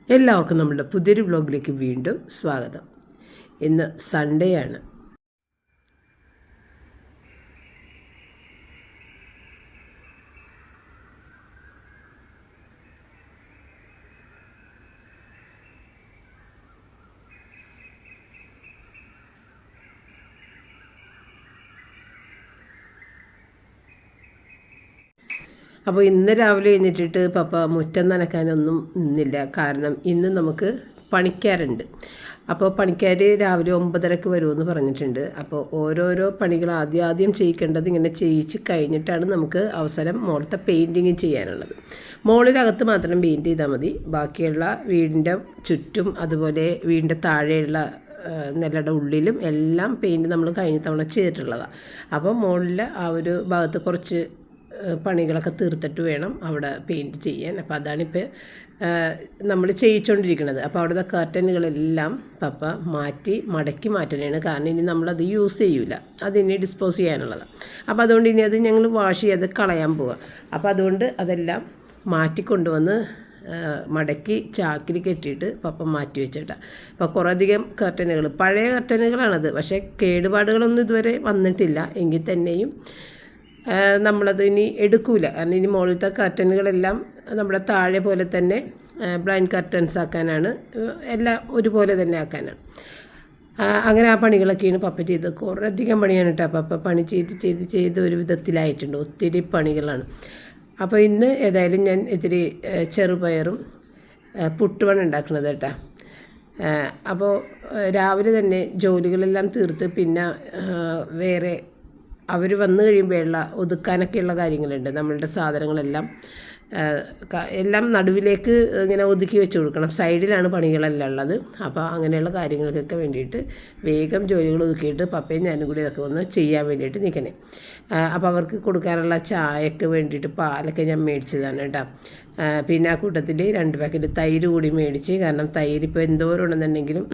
എല്ലാവർക്കും നമ്മുടെ പുതിയൊരു വ്ലോഗിലേക്ക് വീണ്ടും സ്വാഗതം. ഇന്ന് സൺഡേ ആണ്. അപ്പോൾ ഇന്ന് രാവിലെ എഴുന്നേറ്റിട്ട് പപ്പ മുറ്റം നനക്കാനൊന്നും നിന്നില്ല. കാരണം ഇന്ന് നമുക്ക് പണിക്കാരുണ്ട്. അപ്പോൾ പണിക്കാർ രാവിലെ 9:30 വരുമെന്ന് പറഞ്ഞിട്ടുണ്ട്. അപ്പോൾ ഓരോരോ പണികൾ ആദ്യം ചെയ്യിക്കേണ്ടത് ഇങ്ങനെ ചെയ്യിച്ച് കഴിഞ്ഞിട്ടാണ് നമുക്ക് അവസരം മുകളിലത്തെ പെയിൻറ്റിങ് ചെയ്യാനുള്ളത്. മുകളിലകത്ത് മാത്രം പെയിൻറ്റ് ചെയ്താൽ മതി. ബാക്കിയുള്ള വീടിൻ്റെ ചുറ്റും അതുപോലെ വീടിൻ്റെ താഴെയുള്ള നിലയുടെ ഉള്ളിലും എല്ലാം പെയിൻറ്റ് നമ്മൾ കഴിഞ്ഞ തവണ ചെയ്തിട്ടുള്ളതാണ്. അപ്പോൾ മുകളിൽ ആ ഒരു ഭാഗത്ത് കുറച്ച് പണികളൊക്കെ തീർത്തിട്ട് വേണം അവിടെ പെയിൻറ്റ് ചെയ്യാൻ. അപ്പോൾ അതാണിപ്പോൾ നമ്മൾ ചെയ്യിച്ചുകൊണ്ടിരിക്കുന്നത്. അപ്പോൾ അവിടുത്തെ കർട്ടനുകളെല്ലാം പപ്പ മടക്കി മാറ്റാനാണ്. കാരണം ഇനി നമ്മളത് യൂസ് ചെയ്യില്ല, അതിനി ഡിസ്പോസ് ചെയ്യാനുള്ളതാണ്. അപ്പോൾ അതുകൊണ്ട് ഇനി അത് ഞങ്ങൾ വാഷ് ചെയ്ത് കളയാൻ പോവുക. അപ്പോൾ അതുകൊണ്ട് അതെല്ലാം മാറ്റിക്കൊണ്ടുവന്ന് മടക്കി ചാക്കിൽ കെട്ടിയിട്ട് പപ്പ മാറ്റി വെച്ചിട്ടാണ്. അപ്പോൾ കുറേ അധികം കർട്ടനുകൾ, പഴയ കർട്ടനുകളാണത്. പക്ഷേ കേടുപാടുകളൊന്നും ഇതുവരെ വന്നിട്ടില്ല. എങ്കിൽ തന്നെയും നമ്മളത് ഇനി എടുക്കില്ല. കാരണം ഇനി മുകളിലത്തെ കർട്ടനുകളെല്ലാം നമ്മുടെ താഴെ പോലെ തന്നെ ബ്ലൈൻഡ് കർട്ടൻസ് ആക്കാനാണ്, എല്ലാം ഒരുപോലെ തന്നെ ആക്കാനാണ്. അങ്ങനെ ആ പണികളൊക്കെയാണ് പപ്പ ചെയ്തത്. കുറേ അധികം പണിയാണ് കേട്ടോ. പപ്പ പണി ചെയ്ത് ഒരു വിധത്തിലായിട്ടുണ്ട്. ഒത്തിരി പണികളാണ്. അപ്പോൾ ഇന്ന് ഏതായാലും ഞാൻ ഇത്തിരി ചെറുപയറും പുട്ടുമാണ് ഉണ്ടാക്കുന്നത് കേട്ടോ. അപ്പോൾ രാവിലെ തന്നെ ജോലികളെല്ലാം തീർത്ത് പിന്നെ വേറെ അവർ വന്നു കഴിയുമ്പോഴുള്ള ഒതുക്കാനൊക്കെയുള്ള കാര്യങ്ങളുണ്ട്. നമ്മളുടെ സാധനങ്ങളെല്ലാം എല്ലാം നടുവിലേക്ക് ഇങ്ങനെ ഒതുക്കി വെച്ച് കൊടുക്കണം. സൈഡിലാണ് പണികളെല്ലാം ഉള്ളത്. അപ്പോൾ അങ്ങനെയുള്ള കാര്യങ്ങൾക്കൊക്കെ വേണ്ടിയിട്ട് വേഗം ജോലികൾ ഒതുക്കിയിട്ട് പപ്പയും ഞാനും കൂടി ഇതൊക്കെ ഒന്ന് ചെയ്യാൻ വേണ്ടിയിട്ട് നിൽക്കണേ. അപ്പോൾ അവർക്ക് കൊടുക്കാനുള്ള ചായക്ക് വേണ്ടിയിട്ട് പാലൊക്കെ ഞാൻ മേടിച്ചതാണ് കേട്ടോ. പിന്നെ ആ കൂട്ടത്തിൽ 2 പാക്കറ്റ് തൈര് കൂടി മേടിച്ച്. കാരണം തൈര് ഇപ്പോൾ എന്തോരം ഉണ്ടെന്നുണ്ടെങ്കിലും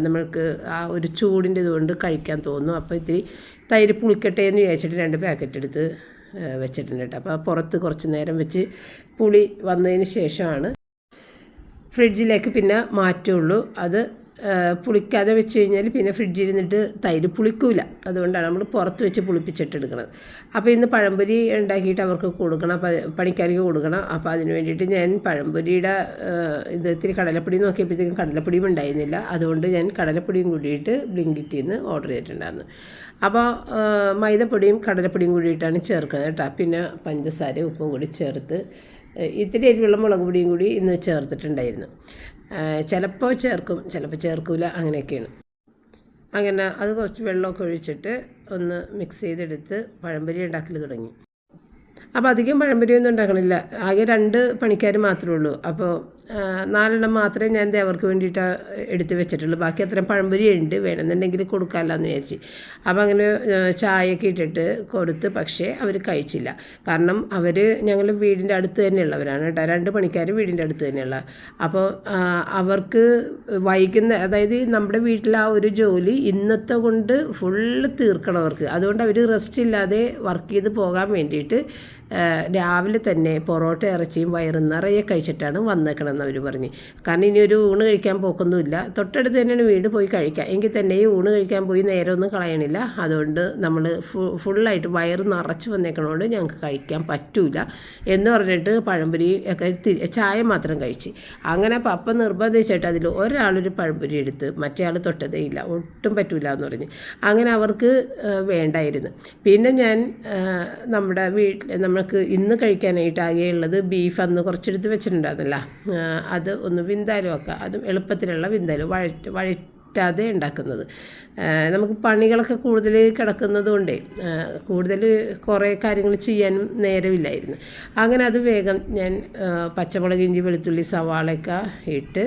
നമ്മൾക്ക് ആ ഒരു ചൂടിൻ്റെ ഇതുകൊണ്ട് കഴിക്കാൻ തോന്നും. അപ്പോൾ ഇത്തിരി തൈര് പുളിക്കട്ടെ എന്ന് വിചാരിച്ചിട്ട് 2 പാക്കറ്റ് എടുത്ത് വെച്ചിട്ടുണ്ട് കേട്ടോ. അപ്പോൾ പുറത്ത് കുറച്ച് നേരം വെച്ച് പുളി വന്നതിന് ശേഷമാണ് ഫ്രിഡ്ജിലേക്ക് പിന്നെ മാറ്റുള്ളൂ. അത് പുളിക്കാതെ വെച്ച് കഴിഞ്ഞാൽ പിന്നെ ഫ്രിഡ്ജിൽ നിന്നിട്ട് തൈര് പുളിക്കൂല. അതുകൊണ്ടാണ് നമ്മൾ പുറത്ത് വെച്ച് പുളിപ്പിച്ചിട്ടെടുക്കുന്നത്. അപ്പോൾ ഇന്ന് പഴംപൊരി ഉണ്ടാക്കിയിട്ട് അവർക്ക് കൊടുക്കണം, പണിക്കാർക്ക് കൊടുക്കണം. അപ്പോൾ അതിന് വേണ്ടിയിട്ട് ഞാൻ പഴംപൊരിയുടെ ഇത് ഇത്തിരി കടലപ്പൊടി നോക്കിയപ്പോഴത്തേക്കും കടലപ്പൊടിയും ഉണ്ടായിരുന്നില്ല. അതുകൊണ്ട് ഞാൻ കടലപ്പൊടിയും കൂടിയിട്ട് ബ്ലിങ്കിറ്റിൽ നിന്ന് ഓർഡർ ചെയ്തിട്ടുണ്ടായിരുന്നു. അപ്പോൾ മൈദപ്പൊടിയും കടലപ്പൊടിയും കൂടിയിട്ടാണ് ചേർക്കുന്നത് കേട്ടോ. പിന്നെ പഞ്ചസാരയും ഉപ്പും കൂടി ചേർത്ത് ഇത്തിരി എരിവുള്ള മുളക് പൊടിയും കൂടി ഇന്ന് ചേർത്തിട്ടുണ്ടായിരുന്നു. ചിലപ്പോൾ ചേർക്കും, ചിലപ്പോൾ ചേർക്കില്ല, അങ്ങനെയൊക്കെയാണ്. അങ്ങനെ അത് കുറച്ച് വെള്ളമൊക്കെ ഒഴിച്ചിട്ട് ഒന്ന് മിക്സ് ചെയ്തെടുത്ത് പഴംപൊരി ഉണ്ടാക്കൽ തുടങ്ങി. അപ്പോൾ അധികം പഴംപൊരിയൊന്നും ഉണ്ടാക്കണില്ല. ആകെ 2 പണിക്കാർ മാത്രമേ ഉള്ളൂ. അപ്പോൾ 4 മാത്രമേ ഞാൻ അവർക്ക് വേണ്ടിയിട്ട് എടുത്ത് വെച്ചിട്ടുള്ളൂ. ബാക്കി അത്രയും പഴംപൊരി ഉണ്ട്, വേണമെന്നുണ്ടെങ്കിൽ കൊടുക്കാമല്ലോ എന്ന് വിചാരിച്ച്. അപ്പോൾ അങ്ങനെ ചായയൊക്കെ ഇട്ടിട്ട് കൊടുത്ത്. പക്ഷേ അവർ കഴിച്ചില്ല. കാരണം ഞങ്ങൾ വീടിൻ്റെ അടുത്ത് തന്നെയുള്ളവരാണ് കേട്ടോ. 2 പണിക്കാർ വീടിൻ്റെ അടുത്ത് തന്നെയുള്ള. അപ്പോൾ അവർക്ക് അതായത് നമ്മുടെ വീട്ടിൽ ആ ഒരു ജോലി ഇന്നത്തെ കൊണ്ട് ഫുള്ള് തീർക്കണം അവർക്ക്. അതുകൊണ്ട് അവർ റെസ്റ്റ് ഇല്ലാതെ വർക്ക് ചെയ്ത് പോകാൻ വേണ്ടിയിട്ട് രാവിലെ തന്നെ പൊറോട്ട ഇറച്ചിയും വയറ് നിറയെ കഴിച്ചിട്ടാണ് വന്നേക്കണമെന്ന് അവർ പറഞ്ഞ്. കാരണം ഇനി ഒരു ഊണ് കഴിക്കാൻ പോക്കൊന്നുമില്ല, തൊട്ടടുത്ത് തന്നെയാണ് വീട്, പോയി കഴിക്കാം. എങ്കിൽ തന്നെ ഈ ഊണ് കഴിക്കാൻ പോയി നേരമൊന്നും കളയണില്ല. അതുകൊണ്ട് നമ്മൾ ഫുള്ളായിട്ട് വയറ് നിറച്ച് വന്നേക്കണോണ്ട് ഞങ്ങൾക്ക് കഴിക്കാൻ പറ്റൂല എന്ന് പറഞ്ഞിട്ട് പഴംപൊരി ഒക്കെ ചായ മാത്രം കഴിച്ച്. അങ്ങനെ പപ്പ നിർബന്ധിച്ചിട്ട് അതിൽ ഒരാളൊരു പഴംപൊരി എടുത്ത് മറ്റേ ആൾ തൊട്ടതേ ഇല്ല, ഒട്ടും പറ്റൂല എന്ന് പറഞ്ഞ്. അങ്ങനെ അവർക്ക് വേണ്ടായിരുന്നു. പിന്നെ ഞാൻ നമ്മുടെ വീട്ടിൽ നമുക്ക് ഇന്ന് കഴിക്കാനായിട്ട് ആകെയുള്ളത് ബീഫ് അന്ന് കുറച്ചെടുത്ത് വെച്ചിട്ടുണ്ടായിരുന്നല്ലോ, അത് ഒന്ന് വിന്താലും ആക്കുക. അതും എളുപ്പത്തിലുള്ള വിന്താലും വഴറ്റാതെ ഉണ്ടാക്കുന്നത്. നമുക്ക് പണികളൊക്കെ കൂടുതൽ കിടക്കുന്നത് കൊണ്ടേ കൂടുതൽ കുറേ കാര്യങ്ങൾ ചെയ്യാനും നേരമില്ലായിരുന്നു. അങ്ങനെ അത് വേഗം ഞാൻ പച്ചമുളക്, ഇഞ്ചി, വെളുത്തുള്ളി, സവാളയൊക്കെ ഇട്ട്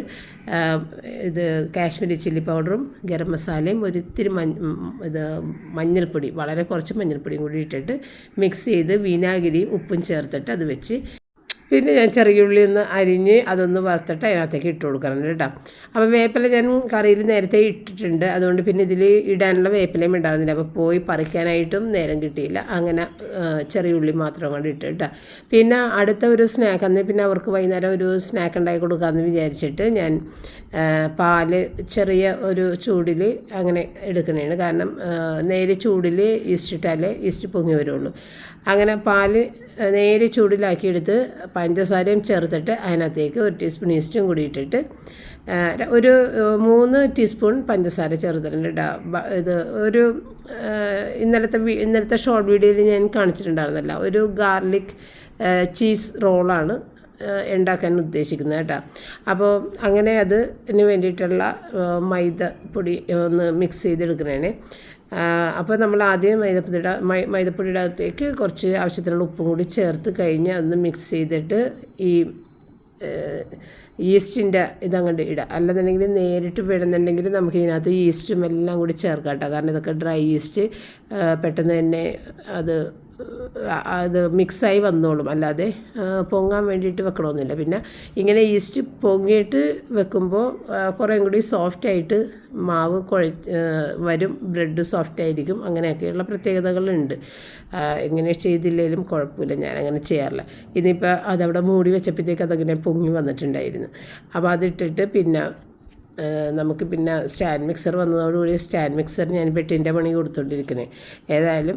ഇത് കാശ്മീരി ചില്ലി പൗഡറും ഗരം മസാലയും ഒരിത്തിരി മഞ്ഞൾപ്പൊടി, വളരെ കുറച്ച് മഞ്ഞൾപ്പൊടിയും കൂടി ഇട്ടിട്ട് മിക്സ് ചെയ്ത് വിനാഗിരിയും ഉപ്പും ചേർത്തിട്ട് അത് വെച്ച് പിന്നെ ഞാൻ ചെറിയ ഉള്ളി ഒന്ന് അരിഞ്ഞ് അതൊന്ന് വറുത്തിട്ട് അതിനകത്തേക്ക് ഇട്ട് കൊടുക്കണം കേട്ടോ. അപ്പോൾ വേപ്പില ഞാൻ കറിയിൽ നേരത്തെ ഇട്ടിട്ടുണ്ട്, അതുകൊണ്ട് പിന്നെ ഇതിൽ ഇടാനുള്ള വേപ്പിലയും ഉണ്ടാകുന്നില്ല. അപ്പോൾ പോയി പറിക്കാനായിട്ടും നേരം കിട്ടിയില്ല. അങ്ങനെ ചെറിയ ഉള്ളി മാത്രം കൊണ്ട് ഇട്ട് കേട്ടോ. പിന്നെ അടുത്ത ഒരു സ്നാക്ക് അന്ന് പിന്നെ അവർക്ക് വൈകുന്നേരം ഒരു സ്നാക്ക് ഉണ്ടാക്കി കൊടുക്കാമെന്ന് വിചാരിച്ചിട്ട് ഞാൻ പാല് ചെറിയ ഒരു ചൂടിൽ അങ്ങനെ എടുക്കണേണ്. കാരണം നേരെ ചൂടിൽ ഈസ്റ്റ് ഇട്ടാലേ ഈസ്റ്റ് പൊങ്ങി വരുള്ളൂ. അങ്ങനെ പാല് നേരെ ചൂടിലാക്കിയെടുത്ത് പഞ്ചസാരയും ചേർത്തിട്ട് അതിനകത്തേക്ക് 1 ടീസ്പൂൺ ഈസ്റ്റും കൂടി ഇട്ടിട്ട് ഒരു 3 ടീസ്പൂൺ പഞ്ചസാര ചേർത്തിട്ടുണ്ട് കേട്ടോ. ഇത് ഒരു ഇന്നലത്തെ ഷോർട്ട് വീഡിയോയിൽ ഞാൻ കാണിച്ചിട്ടുണ്ടായിരുന്നല്ലോ, ഒരു ഗാർലിക് ചീസ് റോളാണ് ഉണ്ടാക്കാൻ ഉദ്ദേശിക്കുന്നത് കേട്ടോ. അപ്പോൾ അങ്ങനെ അതിന് വേണ്ടിയിട്ടുള്ള മൈദപ്പൊടി ഒന്ന് മിക്സ് ചെയ്തെടുക്കണേ. അപ്പോൾ നമ്മൾ ആദ്യം മൈദപ്പൊടിയുടെ അകത്തേക്ക് കുറച്ച് ആവശ്യത്തിനുള്ള ഉപ്പും കൂടി ചേർത്ത് കഴിഞ്ഞ് അതൊന്ന് മിക്സ് ചെയ്തിട്ട് ഈ ഈസ്റ്റിൻ്റെ ഇതങ്ങോട്ട് ഇടുക. അല്ലെന്നുണ്ടെങ്കിൽ നേരിട്ട് വേണമെന്നുണ്ടെങ്കിൽ നമുക്ക് ഇതിനകത്ത് ഈസ്റ്റും എല്ലാം കൂടി ചേർക്കാം കേട്ടോ. കാരണം ഇതൊക്കെ ഡ്രൈ ഈസ്റ്റ് പെട്ടെന്ന് തന്നെ അത് മിക്സായി വന്നോളും, അല്ലാതെ പൊങ്ങാൻ വേണ്ടിയിട്ട് വെക്കണമെന്നില്ല. പിന്നെ ഇങ്ങനെ ഈസ്റ്റ് പൊങ്ങിയിട്ട് വെക്കുമ്പോൾ കുറേയും കൂടി സോഫ്റ്റായിട്ട് മാവ് വരും, ബ്രെഡ് സോഫ്റ്റ് ആയിരിക്കും. അങ്ങനെയൊക്കെയുള്ള പ്രത്യേകതകളുണ്ട്. ഇങ്ങനെ ചെയ്തില്ലെങ്കിലും കുഴപ്പമില്ല, ഞാനങ്ങനെ ചെയ്യാറില്ല. ഇനിയിപ്പോൾ അതവിടെ മൂടി വെച്ചപ്പോഴത്തേക്ക് അതങ്ങനെ പൊങ്ങി വന്നിട്ടുണ്ടായിരുന്നു. അപ്പോൾ അതിട്ടിട്ട് പിന്നെ നമുക്ക് പിന്നെ സ്റ്റാൻഡ് മിക്സർ വന്നതോടുകൂടി സ്റ്റാൻഡ് മിക്സർ ഞാൻ പെട്ടിൻ്റെ പണി കൊടുത്തുകൊണ്ടിരിക്കുന്നത്. ഏതായാലും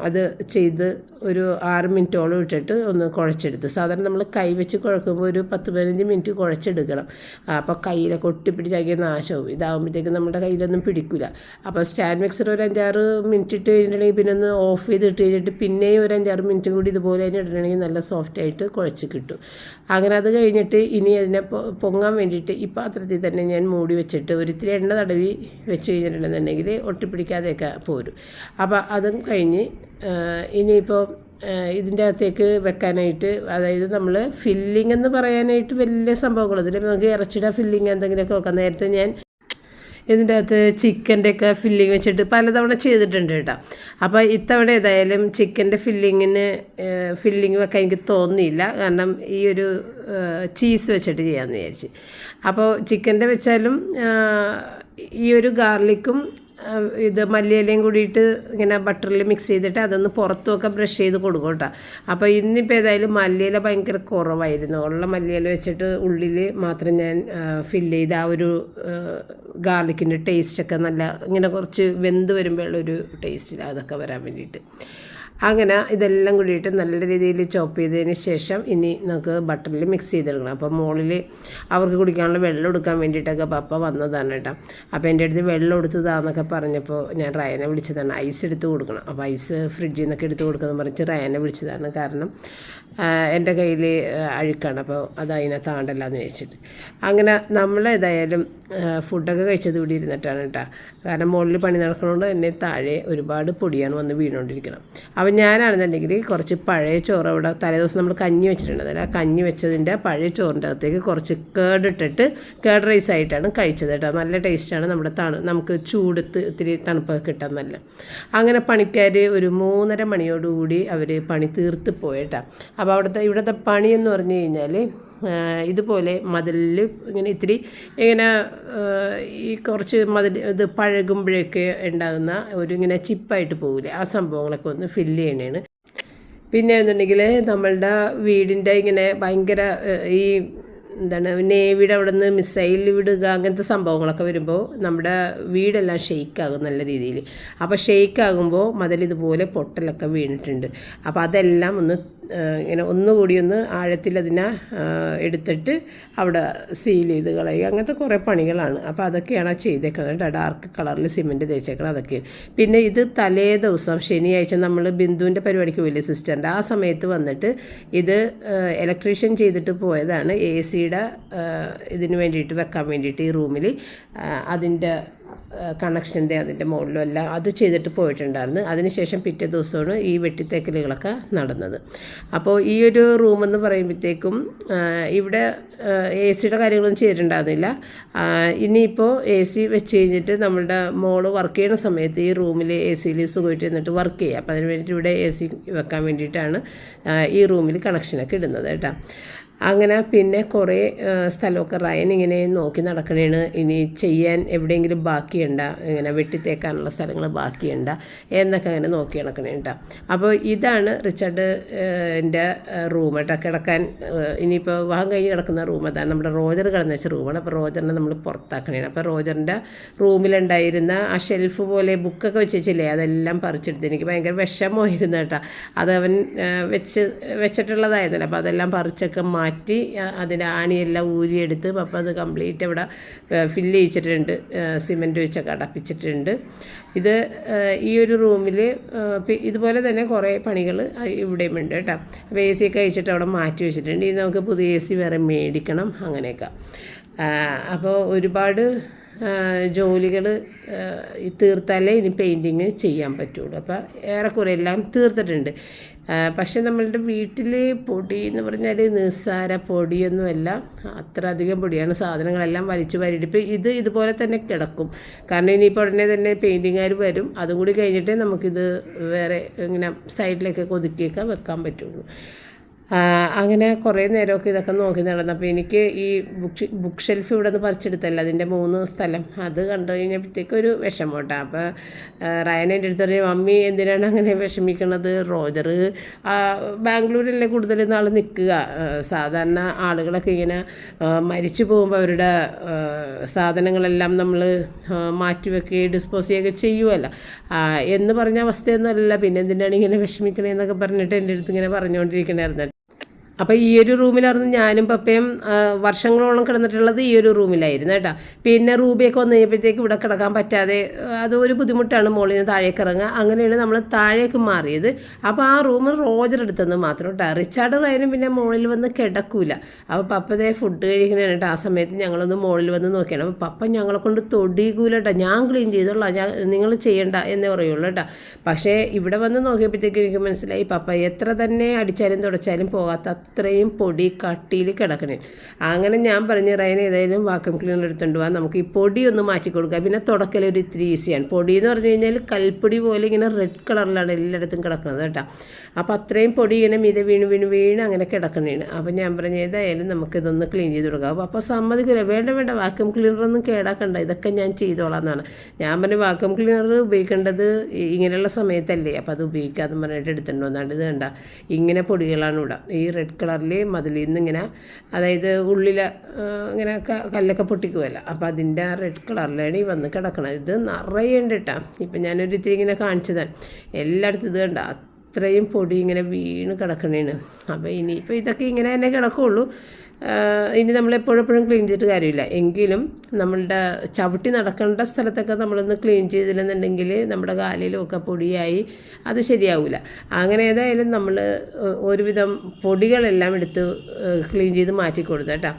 അത് ചെയ്ത് ഒരു 6 മിനിറ്റോളം ഇട്ടിട്ട് ഒന്ന് കുഴച്ചെടുത്ത്. സാധാരണ നമ്മൾ കൈ വെച്ച് കുഴക്കുമ്പോൾ ഒരു 10-15 മിനിറ്റ് കുഴച്ചെടുക്കണം. അപ്പോൾ കയ്യിലൊക്കെ ഒട്ടിപ്പിടിച്ചാക്കിയ നാശവും. ഇതാകുമ്പോഴത്തേക്കും നമ്മുടെ കയ്യിലൊന്നും പിടിക്കില്ല. അപ്പോൾ സ്റ്റാൻഡ് മിക്സർ ഒരു 5-6 മിനിറ്റ് ഇട്ട് കഴിഞ്ഞിട്ടുണ്ടെങ്കിൽ പിന്നെ ഒന്ന് ഓഫ് ചെയ്ത് ഇട്ട് കഴിഞ്ഞിട്ട് പിന്നെയും ഒരു 5-6 മിനിറ്റ് കൂടി ഇതുപോലെ തന്നെ ഇടണമെങ്കിൽ നല്ല സോഫ്റ്റായിട്ട് കുഴച്ച് കിട്ടും. അങ്ങനെ അത് കഴിഞ്ഞിട്ട് ഇനി അതിനെ പൊങ്ങാൻ വേണ്ടിയിട്ട് ഈ പാത്രത്തിൽ തന്നെ ഞാൻ മൂടി വെച്ചിട്ട് ഒരിത്തിരി എണ്ണ തടവി വെച്ച് കഴിഞ്ഞിട്ടുണ്ടെന്നുണ്ടെങ്കിൽ ഒട്ടിപ്പിടിക്കാതെയൊക്കെ പോരും. അപ്പോൾ അതും കഴിഞ്ഞ് ഇനിയിപ്പോൾ ഇതിൻ്റെ അകത്തേക്ക് വെക്കാനായിട്ട്, അതായത് നമ്മൾ ഫില്ലിംഗ് എന്ന് പറയാനായിട്ട് വലിയ സംഭവങ്ങളൊന്നും ഇല്ല. നമുക്ക് ഇറച്ചിയുടെ ഫില്ലിങ് എന്തെങ്കിലുമൊക്കെ വെക്കാം. നേരത്തെ ഞാൻ ഇതിൻ്റെ അകത്ത് ചിക്കൻ്റെയൊക്കെ ഫില്ലിങ് വെച്ചിട്ട് പലതവണ ചെയ്തിട്ടുണ്ട് കേട്ടോ. അപ്പോൾ ഇത്തവണ ഏതായാലും ചിക്കൻ്റെ ഫില്ലിങ് വെക്കാൻ എനിക്ക് തോന്നിയില്ല. കാരണം ഈ ഒരു ചീസ് വെച്ചിട്ട് ചെയ്യാമെന്ന് വിചാരിച്ച്. അപ്പോൾ ചിക്കൻ്റെ വെച്ചാലും ഈ ഒരു ഗാർലിക്കും ഇത് മല്ലിയിലയും കൂടിയിട്ട് ഇങ്ങനെ ബട്ടറിൽ മിക്സ് ചെയ്തിട്ട് അതൊന്ന് പുറത്തുമൊക്കെ ബ്രഷ് ചെയ്ത് കൊടുക്കും കേട്ടോ. അപ്പോൾ ഇന്നിപ്പോൾ ഏതായാലും മല്ലിയില ഭയങ്കര കുറവായിരുന്നു. ഉള്ള മല്ലിയില വെച്ചിട്ട് ഉള്ളിൽ മാത്രം ഞാൻ ഫില്ല് ചെയ്ത് ആ ഒരു ഗാർലിക്കിൻ്റെ ടേസ്റ്റൊക്കെ നല്ല ഇങ്ങനെ കുറച്ച് വെന്ത് വരുമ്പോഴുള്ളൊരു ടേസ്റ്റിൽ അതൊക്കെ വരാൻ വേണ്ടിയിട്ട് അങ്ങനെ ഇതെല്ലാം കൂടിയിട്ട് നല്ല രീതിയിൽ ചോപ്പ് ചെയ്തതിന് ശേഷം ഇനി നമുക്ക് ബട്ടറിൽ മിക്സ് ചെയ്തെടുക്കണം. അപ്പോൾ മുകളിൽ അവർക്ക് കുടിക്കാനുള്ള വെള്ളം എടുക്കാൻ വേണ്ടിയിട്ടൊക്കെ പപ്പ വന്നതാണ് കേട്ടോ. അപ്പോൾ എൻ്റെ അടുത്ത് വെള്ളം എടുത്തതാന്നൊക്കെ പറഞ്ഞപ്പോൾ ഞാൻ റയനെ വിളിച്ചതാണ്. ഐസ് എടുത്ത് കൊടുക്കണം. അപ്പോൾ ഐസ് ഫ്രിഡ്ജിൽ നിന്നൊക്കെ എടുത്ത് കൊടുക്കുമെന്ന് പറഞ്ഞിട്ട് റയനെ വിളിച്ചതാണ്. കാരണം എൻ്റെ കയ്യിൽ അഴുക്കാണ്, അപ്പോൾ അത് അതിനകത്ത് ആണ്ടല്ലാന്ന് വെച്ചിട്ട്. അങ്ങനെ നമ്മളേതായാലും ഫുഡൊക്കെ കഴിച്ചത് ഇവിടെ ഇരുന്നിട്ടാണ് കേട്ടോ. കാരണം മുകളിൽ പണി നടക്കുന്നതുകൊണ്ട് തന്നെ താഴെ ഒരുപാട് പൊടിയാണ് വന്ന് വീണുകൊണ്ടിരിക്കണം. അപ്പോൾ ഞാനാണെന്നുണ്ടെങ്കിൽ കുറച്ച് പഴയ ചോറ് അവിടെ തലേദിവസം നമ്മൾ കഞ്ഞി വെച്ചിട്ടുണ്ടല്ലോ, ആ കഞ്ഞി വെച്ചതിൻ്റെ പഴയ ചോറിൻ്റെ അകത്തേക്ക് കുറച്ച് കേടിട്ടിട്ട് കേർഡ് റൈസ് ആയിട്ടാണ് കഴിച്ചത് കേട്ടോ. നല്ല ടേസ്റ്റാണ്. നമ്മുടെ നമുക്ക് ചൂടത്ത് ഇത്തിരി തണുപ്പൊക്കെ കിട്ടാൻ നല്ല. അങ്ങനെ പണിക്കാർ ഒരു 3:30 മണിയോടുകൂടി അവർ പണി തീർത്ത് പോയിട്ടാ. അപ്പോൾ ഇവിടുത്തെ പണിയെന്ന് പറഞ്ഞു കഴിഞ്ഞാൽ ഇതുപോലെ മതിലിൽ ഇങ്ങനെ ഇത്തിരി ഇങ്ങനെ ഈ കുറച്ച് ഇത് പഴകുമ്പോഴൊക്കെ ഉണ്ടാകുന്ന ഒരു ഇങ്ങനെ ചിപ്പായിട്ട് പോകില്ലേ, ആ സംഭവങ്ങളൊക്കെ ഒന്ന് ഫില്ല് ചെയ്യണേണ്. പിന്നെ എന്നുണ്ടെങ്കിൽ നമ്മളുടെ വീടിൻ്റെ ഇങ്ങനെ ഭയങ്കര ഈ നേവിയുടെ അവിടെ നിന്ന് മിസൈൽ വിടുക അങ്ങനത്തെ സംഭവങ്ങളൊക്കെ വരുമ്പോൾ നമ്മുടെ വീടെല്ലാം ഷെയ്ക്കാകും നല്ല രീതിയിൽ. അപ്പോൾ ഷെയ്ക്കാകുമ്പോൾ മതിലിതുപോലെ പൊട്ടലൊക്കെ വീണിട്ടുണ്ട്. അപ്പോൾ അതെല്ലാം ഒന്ന് ഇങ്ങനെ ഒന്നുകൂടി ഒന്ന് ആഴത്തിൽ അതിനെ എടുത്തിട്ട് അവിടെ സീൽ ചെയ്ത് കളയുക, അങ്ങനത്തെ കുറേ പണികളാണ്. അപ്പോൾ അതൊക്കെയാണ് ചെയ്തേക്കുന്നത്. ഡാർക്ക് കളറിൽ സിമെൻറ്റ് തേച്ചേക്കണം, അതൊക്കെയാണ്. പിന്നെ ഇത് തലേ ദിവസം ശനിയാഴ്ച നമ്മൾ ബിന്ദുവിൻ്റെ പരിപാടിക്ക് വലിയ സിസ്റ്ററിൻ്റെ ആ സമയത്ത് വന്നിട്ട് ഇത് ഇലക്ട്രീഷ്യൻ ചെയ്തിട്ട് പോയതാണ്. AC ഇതിന് വേണ്ടിയിട്ട് വെക്കാൻ വേണ്ടിയിട്ട് ഈ റൂമിൽ അതിൻ്റെ കണക്ഷൻ്റെ അതിൻ്റെ മുകളിലും എല്ലാം അത് ചെയ്തിട്ട് പോയിട്ടുണ്ടായിരുന്നു. അതിനുശേഷം പിറ്റേ ദിവസമാണ് ഈ വെട്ടിത്തേക്കലുകളൊക്കെ നടന്നത്. അപ്പോൾ ഈ ഒരു റൂമെന്ന് പറയുമ്പോഴത്തേക്കും ഇവിടെ AC-യുടെ കാര്യങ്ങളൊന്നും ചെയ്തിട്ടുണ്ടായിരുന്നില്ല. ഇനിയിപ്പോൾ AC വെച്ച് കഴിഞ്ഞിട്ട് നമ്മളുടെ മോള് വർക്ക് ചെയ്യുന്ന സമയത്ത് ഈ റൂമിൽ AC-യിൽ സുഖമായിട്ട് ഇരുന്നിട്ട് വർക്ക് ചെയ്യുക. അപ്പോൾ അതിന് വേണ്ടിയിട്ട് ഇവിടെ AC വെക്കാൻ വേണ്ടിയിട്ടാണ് ഈ റൂമിൽ കണക്ഷനൊക്കെ ഇടുന്നത് കേട്ടോ. അങ്ങനെ പിന്നെ കുറേ സ്ഥലമൊക്കെ റയൻ ഇങ്ങനെ നോക്കി നടക്കണേണ്. ഇനി ചെയ്യാൻ എവിടെയെങ്കിലും ബാക്കിയുണ്ട, ഇങ്ങനെ വെട്ടിത്തേക്കാനുള്ള സ്ഥലങ്ങൾ ബാക്കിയുണ്ട എന്നൊക്കെ അങ്ങനെ നോക്കി നടക്കണേണ്ട. അപ്പോൾ ഇതാണ് റിച്ചാർഡ് എൻ്റെ റൂം കേട്ടോ. കിടക്കാൻ ഇനിയിപ്പോൾ വിവാഹം കഴിഞ്ഞ് കിടക്കുന്ന റൂം അതാണ്. നമ്മുടെ റോജർ കിടന്നു വെച്ച റൂമാണ്. അപ്പോൾ റോജറിനെ നമ്മൾ പുറത്താക്കണേണ്. അപ്പോൾ റോജറിൻ്റെ റൂമിലുണ്ടായിരുന്ന ആ ഷെൽഫ് പോലെ ബുക്കൊക്കെ വെച്ചില്ലേ, അതെല്ലാം പറിച്ചെടുത്ത് എനിക്ക് ഭയങ്കര വിഷമമായിരുന്നു കേട്ടോ. അതവൻ വെച്ചിട്ടുള്ളതായിരുന്നല്ലോ. അപ്പോൾ അതെല്ലാം പറിച്ചൊക്കെ മാറ്റി അതിൻ്റെ ആണിയെല്ലാം ഊരിയെടുത്ത് പപ്പ അത് കംപ്ലീറ്റ് അവിടെ ഫില്ല് ചെയ്യിച്ചിട്ടുണ്ട്, സിമൻറ്റ് വെച്ചൊക്കെ അടപ്പിച്ചിട്ടുണ്ട്. ഇത് ഈ ഒരു റൂമിൽ ഇതുപോലെ തന്നെ കുറേ പണികൾ ഇവിടെയും ഉണ്ട് കേട്ടോ. അപ്പോൾ AC ഒക്കെ അഴിച്ചിട്ട് അവിടെ മാറ്റി വെച്ചിട്ടുണ്ട്. ഇനി നമുക്ക് പുതിയ AC വേറെ മേടിക്കണം അങ്ങനെയൊക്കെ. അപ്പോൾ ഒരുപാട് ജോലികൾ തീർത്താലേ ഇനി പെയിൻറ്റിങ് ചെയ്യാൻ പറ്റുള്ളൂ. അപ്പോൾ ഏറെക്കുറെ എല്ലാം തീർത്തിട്ടുണ്ട്. പക്ഷെ നമ്മളുടെ വീട്ടിൽ പൊടി എന്ന് പറഞ്ഞാൽ നിസ്സാര പൊടിയൊന്നുമല്ല, അത്ര അധികം പൊടിയാണ്. സാധനങ്ങളെല്ലാം വലിച്ചു വാരിയിട്ട് ഇപ്പോൾ ഇതുപോലെ തന്നെ കിടക്കും. കാരണം ഇനിയിപ്പോൾ ഉടനെ തന്നെ പെയിൻറ്റിങ്ങുകാർ വരും. അതും കൂടി കഴിഞ്ഞിട്ടേ നമുക്കിത് വേറെ ഇങ്ങനെ സൈഡിലൊക്കെ ഒതുക്കിയൊക്കെ വെക്കാൻ പറ്റുള്ളൂ. അങ്ങനെ കുറേ നേരമൊക്കെ ഇതൊക്കെ നോക്കി നടന്നപ്പോൾ എനിക്ക് ഈ ബുക്ക് ഷെൽഫ് ഇവിടെ നിന്ന് പറിച്ചെടുത്തല്ല, അതിൻ്റെ 3 സ്ഥലം അത് കണ്ടു കഴിഞ്ഞപ്പോഴത്തേക്കൊരു വിഷമം കേട്ടോ. അപ്പോൾ റയൻ എൻ്റെ അടുത്ത് പറയും, മമ്മി എന്തിനാണ് അങ്ങനെ വിഷമിക്കണത്? റോജർ ബാംഗ്ലൂരിലല്ലേ കൂടുതൽ നാൾ നിൽക്കുക. സാധാരണ ആളുകളൊക്കെ ഇങ്ങനെ മരിച്ചു പോകുമ്പോൾ അവരുടെ സാധനങ്ങളെല്ലാം നമ്മൾ മാറ്റിവെക്കുകയും ഡിസ്പോസ് ചെയ്യുകയൊക്കെ ചെയ്യുമല്ലോ എന്ന് പറഞ്ഞ അവസ്ഥയൊന്നുമല്ല. പിന്നെ എന്തിനാണ് ഇങ്ങനെ വിഷമിക്കണേന്നൊക്കെ പറഞ്ഞിട്ട് എൻ്റെ അടുത്ത് ഇങ്ങനെ പറഞ്ഞുകൊണ്ടിരിക്കണമായിരുന്നു. അപ്പോൾ ഈ ഒരു റൂമിലായിരുന്നു ഞാനും പപ്പയും വർഷങ്ങളോളം കിടന്നിട്ടുള്ളത്. ഈ ഒരു റൂമിലായിരുന്നു കേട്ടോ. പിന്നെ റൂബിയൊക്കെ വന്നു കഴിഞ്ഞപ്പോഴത്തേക്ക് ഇവിടെ കിടക്കാൻ പറ്റാതെ അതൊരു ബുദ്ധിമുട്ടാണ്, മുകളിൽ നിന്ന് താഴേക്ക് ഇറങ്ങുക. അങ്ങനെയാണ് നമ്മൾ താഴേക്ക് മാറിയത്. അപ്പോൾ ആ റൂം റോജർ എടുത്തെന്ന് മാത്രം കേട്ടോ. റിച്ചാർഡ് റയനും പിന്നെ മുകളിൽ വന്ന് കിടക്കൂല. അപ്പോൾ പപ്പതേ ഫുഡ് കഴിക്കണേണ് കേട്ടോ. ആ സമയത്ത് ഞങ്ങളൊന്ന് മുകളിൽ വന്ന് നോക്കിയാണ്. അപ്പോൾ പപ്പ ഞങ്ങളെ കൊണ്ട് തൊടികൂല കേട്ടോ. ഞാൻ ക്ലീൻ ചെയ്തോളാം, നിങ്ങൾ ചെയ്യണ്ട എന്നേ പറയുള്ളൂ കേട്ടോ. പക്ഷേ ഇവിടെ വന്ന് നോക്കിയപ്പോഴത്തേക്ക് എനിക്ക് മനസ്സിലായി പപ്പ എത്ര തന്നെ അടിച്ചാലും തുടച്ചാലും പോകാത്ത അത്രയും പൊടി കട്ടിയിൽ കിടക്കണേ. അങ്ങനെ ഞാൻ പറഞ്ഞ് റയൻ ഏതായാലും വാക്യൂം ക്ലീനർ എടുത്തുകൊണ്ട് പോകാൻ, നമുക്ക് ഈ പൊടി ഒന്ന് മാറ്റി കൊടുക്കുക. പിന്നെ തുടക്കലൊരു ഇത്തിരി ഈസിയാണ്. പൊടി എന്ന് പറഞ്ഞു കഴിഞ്ഞാൽ കൽപ്പൊടി പോലെ ഇങ്ങനെ റെഡ് കളറിലാണ് എല്ലായിടത്തും കിടക്കുന്നത് കേട്ടോ. അപ്പോൾ അത്രയും പൊടി ഇങ്ങനെ മിത വീണ് അങ്ങനെ കിടക്കണേണ്. അപ്പോൾ ഞാൻ പറഞ്ഞ് ഏതായാലും നമുക്കിതൊന്ന് ക്ലീൻ ചെയ്ത് കൊടുക്കാം. അപ്പോൾ സമ്മതിക്കില്ല, വേണ്ട വാക്യൂം ക്ലീനറൊന്നും കേടാക്കണ്ട, ഇതൊക്കെ ഞാൻ ചെയ്തോളാം എന്നാണ്. ഞാൻ പറഞ്ഞ് വാക്യൂം ക്ലീനർ ഉപയോഗിക്കേണ്ടത് ഇങ്ങനെയുള്ള സമയത്തല്ലേ, അപ്പോൾ അത് ഉപയോഗിക്കാതെ പറഞ്ഞിട്ട് എടുത്തിട്ടുണ്ടോ എന്നാണ്ട്. ഇത് കണ്ട ഇങ്ങനെ പൊടികളാണ് ഇവിടെ ഈ റെഡ് കളറിൽ മതിലിൽ നിന്ന് ഇങ്ങനെ, അതായത് ഉള്ളിൽ ഇങ്ങനെ കല്ലൊക്കെ പൊട്ടിക്കുമല്ലോ. അപ്പോൾ അതിൻ്റെ ആ റെഡ് കളറിലാണ് ഈ വന്ന് കിടക്കണം. ഇത് നിറയെ ഉണ്ട് കേട്ടോ. ഇപ്പം ഞാനൊരു ഇത്തിരി ഇങ്ങനെ കാണിച്ചതാണ്. എല്ലായിടത്തും ഇത് കണ്ട അത്രയും പൊടി ഇങ്ങനെ വീണ് കിടക്കണേണ്. അപ്പോൾ ഇനിയിപ്പോൾ ഇതൊക്കെ ഇങ്ങനെ തന്നെ കിടക്കുള്ളൂ. ഇനി നമ്മളെപ്പോഴെപ്പോഴും ക്ലീൻ ചെയ്തിട്ട് കാര്യമില്ല. എങ്കിലും നമ്മളുടെ ചവിട്ടി നടക്കേണ്ട സ്ഥലത്തൊക്കെ നമ്മളൊന്ന് ക്ലീൻ ചെയ്തില്ലെന്നുണ്ടെങ്കിൽ നമ്മുടെ കാലിലുമൊക്കെ പൊടിയായി അത് ശരിയാവില്ല. അങ്ങനെ ഏതായാലും നമ്മൾ ഒരുവിധം പൊടികളെല്ലാം എടുത്ത് ക്ലീൻ ചെയ്ത് മാറ്റി കൊടുത്തു കേട്ടോ.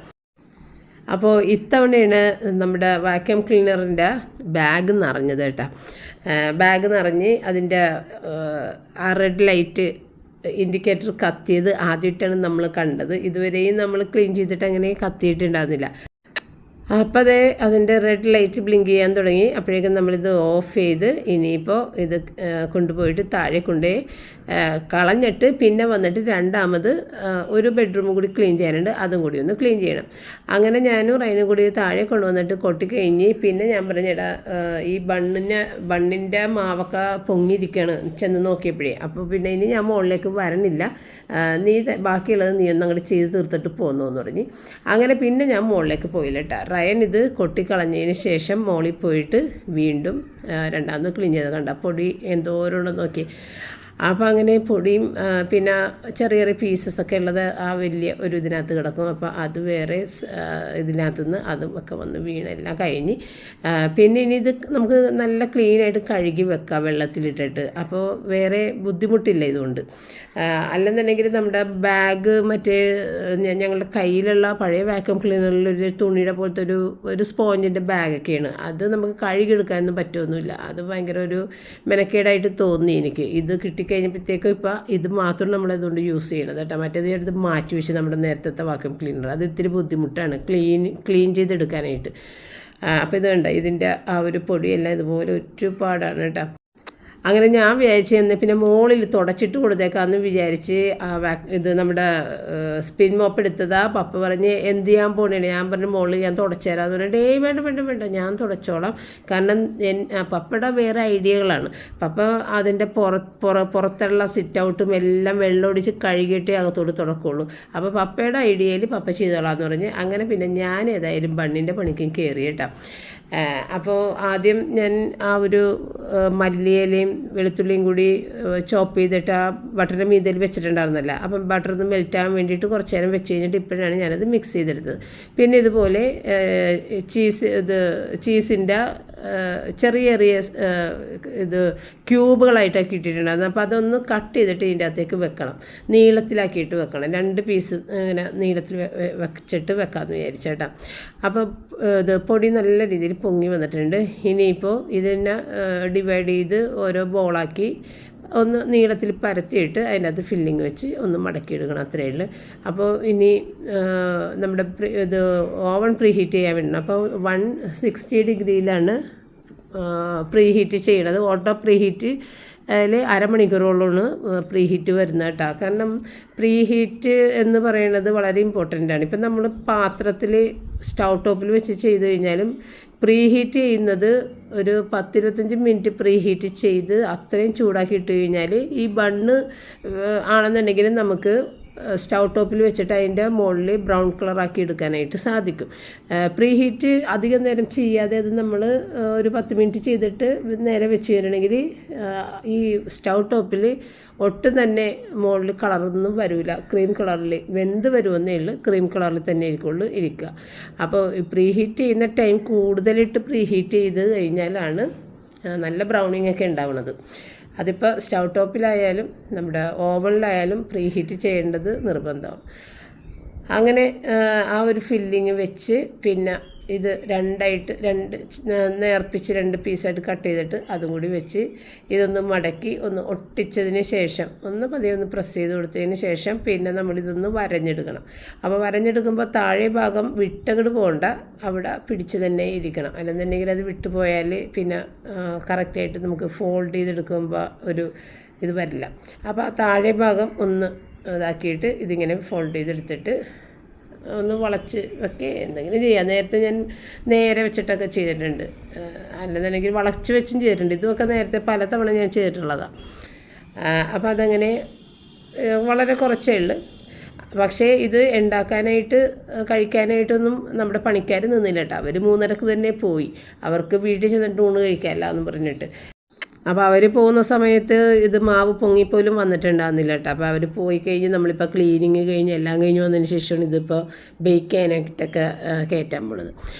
അപ്പോൾ ഇത്തവണയാണ് നമ്മുടെ വാക്യൂം ക്ലീനറിൻ്റെ ബാഗ് നിറഞ്ഞത് കേട്ടോ. ബാഗ് നിറഞ്ഞ് അതിൻ്റെ ആ റെഡ് ലൈറ്റ് ഇൻഡിക്കേറ്റർ കത്തിയത് ആദ്യമായിട്ടാണ് നമ്മൾ കണ്ടത്. ഇതുവരെയും നമ്മൾ ക്ലീൻ ചെയ്തിട്ട് അങ്ങനെ കത്തിയിട്ടുണ്ടായിരുന്നില്ല. അപ്പോൾ അതിൻ്റെ റെഡ് ലൈറ്റ് ബ്ലിങ്ക് ചെയ്യാൻ തുടങ്ങി. അപ്പോഴേക്കും നമ്മളിത് ഓഫ് ചെയ്ത് ഇനിയിപ്പോൾ ഇത് കൊണ്ടുപോയിട്ട് താഴെ കൊണ്ടുപോയി കളഞ്ഞിട്ട് പിന്നെ വന്നിട്ട് രണ്ടാമത് ഒരു ബെഡ്റൂം കൂടി ക്ലീൻ ചെയ്യാനുണ്ട്, അതും കൂടി ഒന്ന് ക്ലീൻ ചെയ്യണം. അങ്ങനെ ഞാനും റൈനും കൂടി താഴെ കൊണ്ടുവന്നിട്ട് കൊട്ടിക്കഴിഞ്ഞ് പിന്നെ ഞാൻ പറഞ്ഞിടാ ഈ ബണ്ണിൻ്റെ മാവൊക്കെ പൊങ്ങിയിരിക്കുകയാണ് ചെന്ന് നോക്കിയപ്പോഴേ. അപ്പോൾ പിന്നെ ഇനി ഞാൻ മുകളിലേക്ക് വരണില്ല, നീ ബാക്കിയുള്ളത് നീ ഒന്ന് അങ്ങോട്ട് ചെയ്ത് തീർത്തിട്ട് പോന്നു എന്ന് പറഞ്ഞ് അങ്ങനെ പിന്നെ ഞാൻ മുകളിലേക്ക് പോയില്ല കേട്ടോ. റയൻ ഇത് കൊട്ടിക്കളഞ്ഞതിന് ശേഷം മുകളിൽ പോയിട്ട് വീണ്ടും രണ്ടാമത് ക്ലീൻ ചെയ്ത് കണ്ട പൊടി എന്തോരമുണ്ടെന്ന് നോക്കി. അപ്പോൾ അങ്ങനെ പൊടിയും പിന്നെ ചെറിയ ചെറിയ പീസസൊക്കെ ഉള്ളത് ആ വലിയ ഒരു ഇതിനകത്ത് കിടക്കും. അപ്പോൾ അത് വേറെ ഇതിനകത്തുനിന്ന് അതും ഒക്കെ വന്ന് വീണെല്ലാം കഴിഞ്ഞ് പിന്നെ ഇനി ഇത് നമുക്ക് നല്ല ക്ലീനായിട്ട് കഴുകി വെക്കാം വെള്ളത്തിലിട്ടിട്ട്. അപ്പോൾ വേറെ ബുദ്ധിമുട്ടില്ല ഇതുകൊണ്ട്. അല്ലെന്നുണ്ടെങ്കിൽ നമ്മുടെ ബാഗ് മറ്റേ ഞങ്ങളുടെ കയ്യിലുള്ള പഴയ വാക്യൂം ക്ലീനറിലൊരു തുണിയുടെ പോലത്തെ ഒരു സ്പോഞ്ചിൻ്റെ ബാഗൊക്കെയാണ്. അത് നമുക്ക് കഴുകിയെടുക്കാനൊന്നും പറ്റുമൊന്നുമില്ല. അത് ഭയങ്കര ഒരു മെനക്കേടായിട്ട് തോന്നി എനിക്ക്. ഇത് കിട്ടിക്കഴിഞ്ഞപ്പോഴത്തേക്കും ഇപ്പോൾ ഇത് മാത്രം നമ്മളതുകൊണ്ട് യൂസ് ചെയ്യണത് കേട്ടോ. മറ്റേത് എടുത്ത് മാറ്റി വെച്ച് നമ്മുടെ നേരത്തെ വാക്യൂം ക്ലീനർ അത് ഇത്തിരി ബുദ്ധിമുട്ടാണ് ക്ലീൻ ചെയ്തെടുക്കാനായിട്ട്. അപ്പോൾ ഇത് കണ്ടോ, ഇതിൻ്റെ ആ ഒരു പൊടിയെല്ലാം ഇതുപോലെ ഒരുപാടാണ് കേട്ടോ. അങ്ങനെ ഞാൻ വിചാരിച്ച് തന്നെ പിന്നെ മുകളിൽ തുടച്ചിട്ട് കൊടുത്തേക്കാമെന്ന് വിചാരിച്ച് ഇത് നമ്മുടെ സ്പിൻ മോപ്പ് എടുത്തതാ. പപ്പ പറഞ്ഞ് എന്ത് ചെയ്യാൻ പോണേ, ഞാൻ പറഞ്ഞു മുകളിൽ ഞാൻ തുടച്ചു തരാമെന്ന് പറഞ്ഞിട്ട് വേണ്ട ഞാൻ തുടച്ചോളാം. കാരണം പപ്പയുടെ വേറെ ഐഡിയകളാണ്. പപ്പ അതിൻ്റെ പുറത്തുള്ള സിറ്റ് ഔട്ടും എല്ലാം വെള്ളമൊടിച്ച് കഴുകിയിട്ടേ അകത്തോട് തുടക്കുള്ളൂ. അപ്പോൾ പപ്പയുടെ ഐഡിയയിൽ പപ്പ ചെയ്തോളാമെന്ന് പറഞ്ഞ് അങ്ങനെ പിന്നെ ഞാൻ ഏതായാലും ബണ്ണിൻ്റെ പണിക്കും കയറി കേട്ടോ. അപ്പോൾ ആദ്യം ഞാൻ ആ ഒരു മല്ലിയിലയും വെളുത്തുള്ളിയും കൂടി ചോപ്പ് ചെയ്തിട്ട് ആ ബട്ടറിൻ്റെ മീതയിൽ വെച്ചിട്ടുണ്ടായിരുന്നല്ലോ. അപ്പം ബട്ടർ ഒന്ന് മെൽറ്റാൻ വേണ്ടിയിട്ട് കുറച്ച് നേരം വെച്ച് കഴിഞ്ഞിട്ട് ഇപ്പോഴാണ് ഞാനത് മിക്സ് ചെയ്തെടുത്തത്. പിന്നെ ഇതുപോലെ ചീസിൻ്റെ ചെറിയ ഇത് ക്യൂബുകളായിട്ടൊക്കെ ഇട്ടിട്ടുണ്ടായിരുന്നു. അപ്പോൾ അതൊന്ന് കട്ട് ചെയ്തിട്ട് ഇതിൻ്റെ അകത്തേക്ക് വെക്കണം, നീളത്തിലാക്കിയിട്ട് വെക്കണം. 2 പീസ് ഇങ്ങനെ നീളത്തിൽ വെച്ചിട്ട് വെക്കാമെന്ന് വിചാരിച്ചേട്ടാ. അപ്പോൾ ഇത് പൊടി നല്ല രീതിയിൽ പൊങ്ങി വന്നിട്ടുണ്ട്. ഇനിയിപ്പോൾ ഇതിനെ ഡിവൈഡ് ചെയ്ത് ഓരോ ബോളാക്കി ഒന്ന് നീളത്തിൽ പരത്തിയിട്ട് അതിനകത്ത് ഫില്ലിങ് വെച്ച് ഒന്ന് മടക്കിയെടുക്കണം, അത്രയേ ഉള്ളൂ. അപ്പോൾ ഇനി നമ്മുടെ ഇത് ഓവൻ പ്രീ ഹീറ്റ് ചെയ്യാൻ വേണ്ടി അപ്പോൾ 160 ഡിഗ്രിയിലാണ് പ്രീ ഹീറ്റ് ചെയ്യണത്. ഓട്ടോ പ്രീ ഹീറ്റ് അതിൽ അരമണിക്കൂറോളമാണ് പ്രീ ഹീറ്റ് വരുന്നത് കേട്ടോ. കാരണം പ്രീ ഹീറ്റ് എന്ന് പറയുന്നത് വളരെ ഇമ്പോർട്ടൻ്റ് ആണ്. ഇപ്പം നമ്മൾ പാത്രത്തിൽ സ്റ്റൗ ടോപ്പിൽ വെച്ച് ചെയ്ത് കഴിഞ്ഞാലും പ്രീ ഹീറ്റ് ചെയ്യുന്നത് ഒരു 10-25 മിനിറ്റ് പ്രീ ഹീറ്റ് ചെയ്ത് അത്രയും ചൂടാക്കി ഇട്ട് കഴിഞ്ഞാൽ ഈ ബണ്ണ് ആണെന്നുണ്ടെങ്കിലും നമുക്ക് സ്റ്റൗ ടോപ്പിൽ വെച്ചിട്ട് അതിൻ്റെ മുകളിൽ ബ്രൗൺ കളറാക്കി എടുക്കാനായിട്ട് സാധിക്കും. പ്രീ ഹീറ്റ് അധികം നേരം ചെയ്യാതെ അത് നമ്മൾ ഒരു 10 മിനിറ്റ് ചെയ്തിട്ട് നേരെ വെച്ച് കഴിഞ്ഞിട്ടുണ്ടെങ്കിൽ ഈ സ്റ്റൗ ടോപ്പിൽ ഒട്ടും തന്നെ മുകളിൽ കളറൊന്നും വരില്ല. ക്രീം കളറിൽ വെന്ത് വരുമെന്നേ ഉള്ളൂ, ക്രീം കളറിൽ തന്നെ ആയിരിക്കുള്ളൂ ഇരിക്കുക. അപ്പോൾ പ്രീ ഹീറ്റ് ചെയ്യുന്ന ടൈം കൂടുതലിട്ട് പ്രീ ഹീറ്റ് ചെയ്ത് കഴിഞ്ഞാലാണ് നല്ല ബ്രൗണിങ് ഒക്കെ ഉണ്ടാവുന്നത്. അതിപ്പോൾ സ്റ്റൗ ടോപ്പിലായാലും നമ്മുടെ ഓവനിലായാലും പ്രീ ഹീറ്റ് ചെയ്യേണ്ടത് നിർബന്ധമാണ്. അങ്ങനെ ആ ഒരു ഫില്ലിങ് വെച്ച് പിന്നെ ഇത് നേർപ്പിച്ച് 2 പീസായിട്ട് കട്ട് ചെയ്തിട്ട് അതും കൂടി വെച്ച് ഇതൊന്ന് മടക്കി ഒന്ന് ഒട്ടിച്ചതിന് ശേഷം പതിയെ ഒന്ന് പ്രസ് ചെയ്ത് കൊടുത്തതിന് ശേഷം പിന്നെ നമ്മളിതൊന്ന് വരഞ്ഞെടുക്കണം. അപ്പോൾ വരഞ്ഞെടുക്കുമ്പോൾ താഴെ ഭാഗം വിട്ടങ്ങോട്ട് പോകണ്ട, അവിടെ പിടിച്ച് തന്നെ ഇരിക്കണം. അല്ലെന്നുണ്ടെങ്കിൽ അത് വിട്ടുപോയാൽ പിന്നെ കറക്റ്റായിട്ട് നമുക്ക് ഫോൾഡ് ചെയ്തെടുക്കുമ്പോൾ ഒരു ഇത് വരില്ല. അപ്പോൾ ആ താഴെ ഭാഗം ഒന്ന് ഇതാക്കിയിട്ട് ഇതിങ്ങനെ ഫോൾഡ് ചെയ്തെടുത്തിട്ട് ഒന്ന് വളച്ച് ഒക്കെ എന്തെങ്കിലും ചെയ്യാം. നേരത്തെ ഞാൻ നേരെ വെച്ചിട്ടൊക്കെ ചെയ്തിട്ടുണ്ട്, അല്ലെന്നുണ്ടെങ്കിൽ വളച്ച് വെച്ചും ചെയ്തിട്ടുണ്ട്. ഇതൊക്കെ നേരത്തെ പലതവണ ഞാൻ ചെയ്തിട്ടുള്ളതാണ്. അപ്പോൾ അതങ്ങനെ വളരെ കുറച്ചേ ഉള്ളൂ. പക്ഷേ ഇത് ഉണ്ടാക്കാനായിട്ട് കഴിക്കാനായിട്ടൊന്നും നമ്മുടെ പണിക്കാർ നിന്നില്ല കേട്ടോ. അവർ 3:30 തന്നെ പോയി. അവർക്ക് വീട്ടിൽ ചെന്നിട്ട് ഊണ് കഴിക്കാമല്ല എന്ന് പറഞ്ഞിട്ട്. അപ്പോൾ അവർ പോകുന്ന സമയത്ത് ഇത് മാവ് പൊങ്ങിപ്പോലും വന്നിട്ടുണ്ടാകുന്നില്ല കേട്ടോ. അപ്പോൾ അവർ പോയി കഴിഞ്ഞ് നമ്മളിപ്പോൾ ക്ലീനിങ് കഴിഞ്ഞ് എല്ലാം കഴിഞ്ഞ് വന്നതിന് ശേഷമാണ് ഇതിപ്പോൾ ബേക്ക് ചെയ്യാനായിട്ടൊക്കെ കയറ്റാൻ പോണത്.